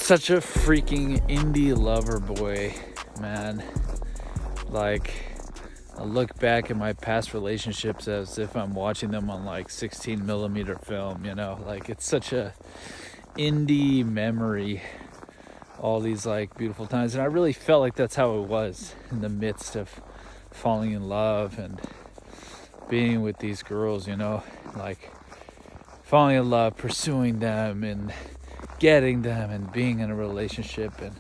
such a freaking indie lover boy, man. Like, I look back at my past relationships as if I'm watching them on like 16 millimeter film, like it's such a indie memory, all these like beautiful times. And I really felt like that's how it was in the midst of falling in love and being with these girls, like falling in love, pursuing them and getting them and being in a relationship and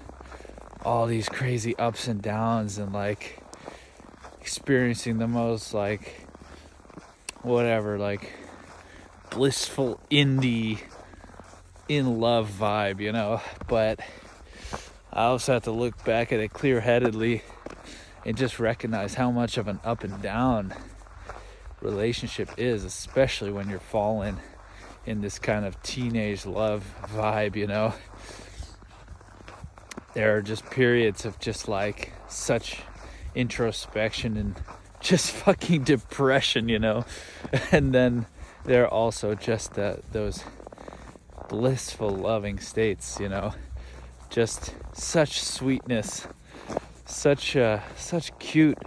all these crazy ups and downs and like experiencing the most like whatever, like blissful indie in love vibe, but I also have to look back at it clear-headedly and just recognize how much of an up and down relationship is, especially when you're falling in this kind of teenage love vibe, There are just periods of just like such introspection and just fucking depression, and then there are also just those blissful loving states, just such sweetness, such cute,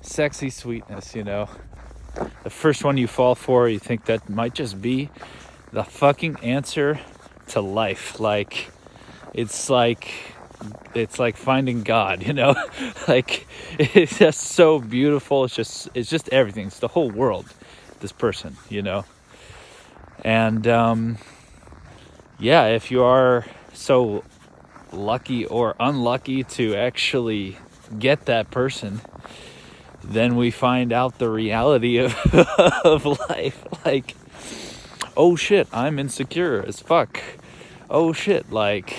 sexy sweetness, The first one you fall for, you think that might just be the fucking answer to life. Like it's like finding God, like it's just so beautiful. It's just everything. It's the whole world, this person, and yeah, if you are so lucky or unlucky to actually get that person, then we find out the reality of of life. Like, oh shit, I'm insecure as fuck. Oh shit, like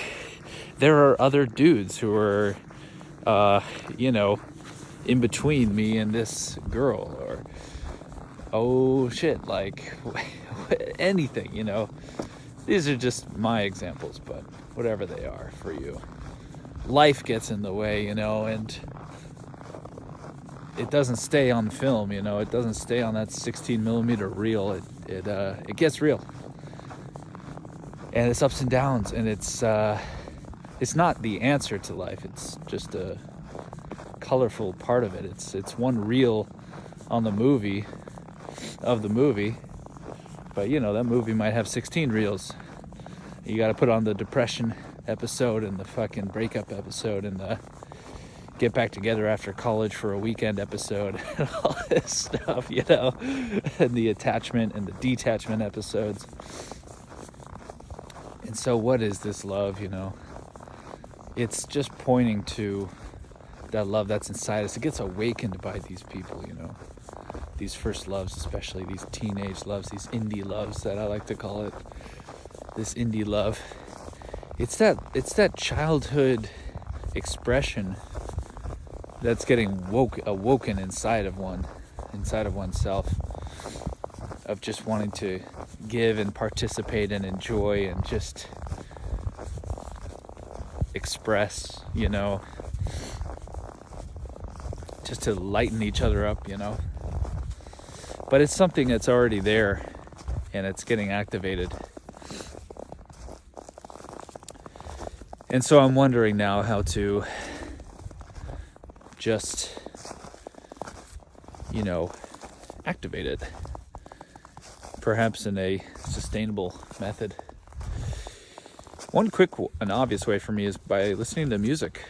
there are other dudes who are in between me and this girl, or oh shit, like anything, These are just my examples, but whatever they are for you. Life gets in the way, and it doesn't stay on film, it doesn't stay on that 16 millimeter reel. It gets real, and it's ups and downs, and it's not the answer to life. It's just a colorful part of it. It's one reel on the movie, but that movie might have 16 reels. You got to put on the depression episode and the fucking breakup episode and the get back together after college for a weekend episode and all this stuff, and the attachment and the detachment episodes. And so what is this love, It's just pointing to that love that's inside us. It gets awakened by these people, These first loves, especially these teenage loves, these indie loves that I like to call it. This indie love. It's that childhood expression that's getting awoken inside of oneself, of just wanting to give and participate and enjoy and just express, just to lighten each other up, But it's something that's already there, and it's getting activated. And so I'm wondering now how to just, activate it. Perhaps in a sustainable method. One quick and obvious way for me is by listening to music,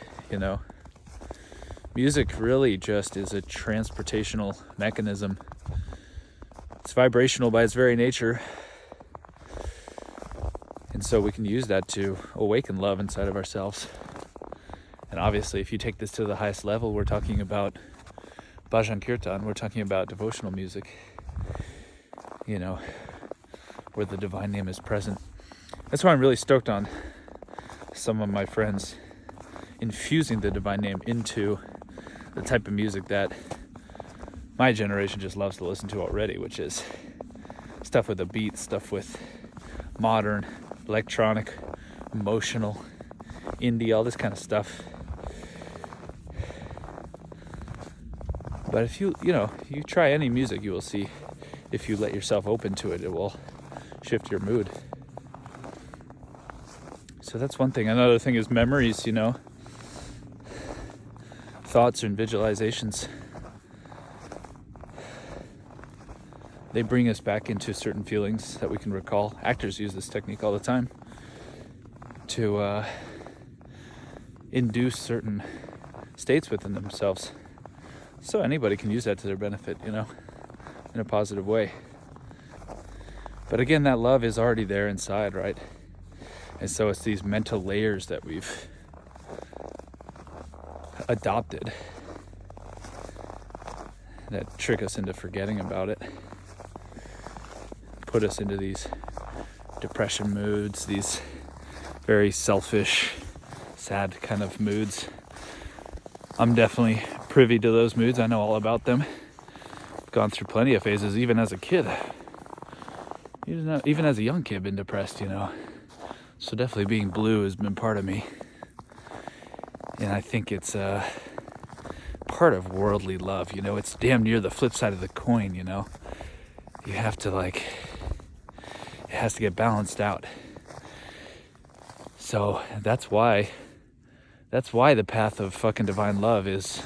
Music really just is a transportational mechanism. It's vibrational by its very nature. And so we can use that to awaken love inside of ourselves. And obviously, if you take this to the highest level, we're talking about bhajan kirtan, we're talking about devotional music, where the divine name is present. That's why I'm really stoked on some of my friends infusing the divine name into the type of music that my generation just loves to listen to already, which is stuff with a beat, stuff with modern, electronic, emotional, indie, all this kind of stuff. But if you try any music, you will see, if you let yourself open to it, it will shift your mood. So that's one thing. Another thing is memories, you know, thoughts and visualizations. They bring us back into certain feelings that we can recall. Actors use this technique all the time to induce certain states within themselves. So anybody can use that to their benefit, you know, in a positive way. But again, that love is already there inside, right? And so it's these mental layers that we've adopted that trick us into forgetting about it, put us into these depression moods, these very selfish, sad kind of moods. I'm definitely privy to those moods. I know all about them. Gone through plenty of phases, even as a kid. Even as a young kid, been depressed, you know. So definitely being blue has been part of me. And I think it's part of worldly love, you know. It's damn near the flip side of the coin, you know. You have to it has to get balanced out. So that's why the path of fucking divine love is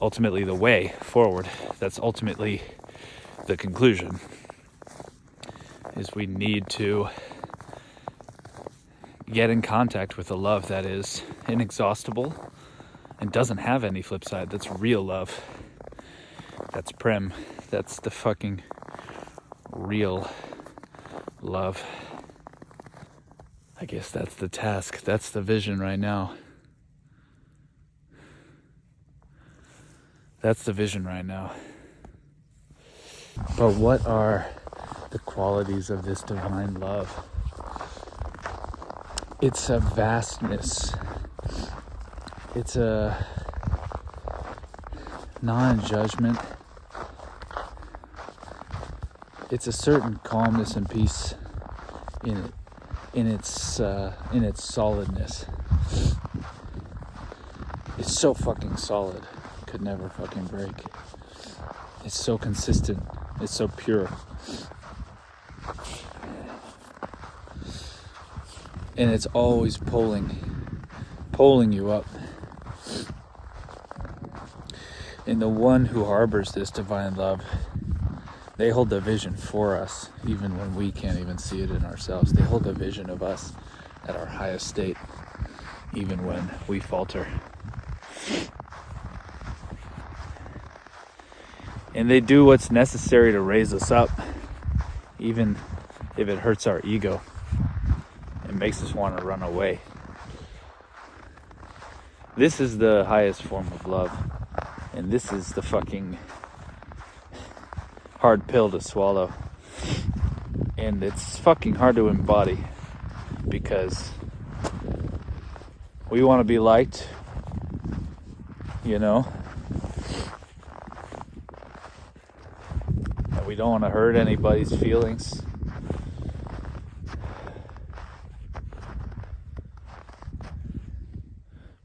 ultimately the way forward. That's ultimately the conclusion. Is we need to get in contact with a love that is inexhaustible and doesn't have any flip side. That's real love. That's Prem. That's the fucking real love. I guess that's the task. That's the vision right now. That's the vision right now. But what are the qualities of this divine love? It's a vastness. It's a non-judgment. It's a certain calmness and peace in it, in its solidness. It's so fucking solid. Could never fucking break. It's so consistent. It's so pure. And it's always pulling you up. And the one who harbors this divine love, they hold the vision for us, even when we can't even see it in ourselves. They hold the vision of us at our highest state, even when we falter. And they do what's necessary to raise us up, even if it hurts our ego. It makes us want to run away. This is the highest form of love. And this is the fucking hard pill to swallow. And it's fucking hard to embody. Because we want to be liked, you know. And we don't want to hurt anybody's feelings.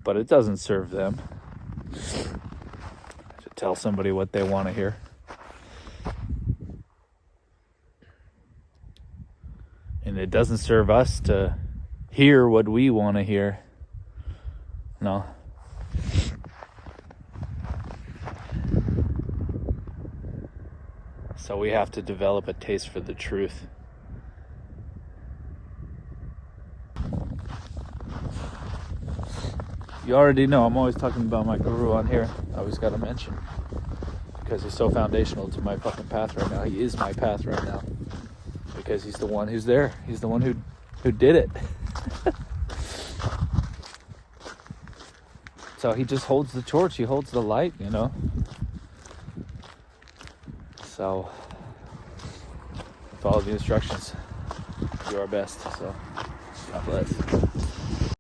But it doesn't serve them to tell somebody what they want to hear. And it doesn't serve us to hear what we want to hear. No. So we have to develop a taste for the truth. You already know, I'm always talking about my guru on here. I always got to mention. Because he's so foundational to my fucking path right now. He is my path right now. Because he's the one who's there. He's the one who did it. So he just holds the torch. He holds the light, you know. So follow the instructions. Do our best. So God bless.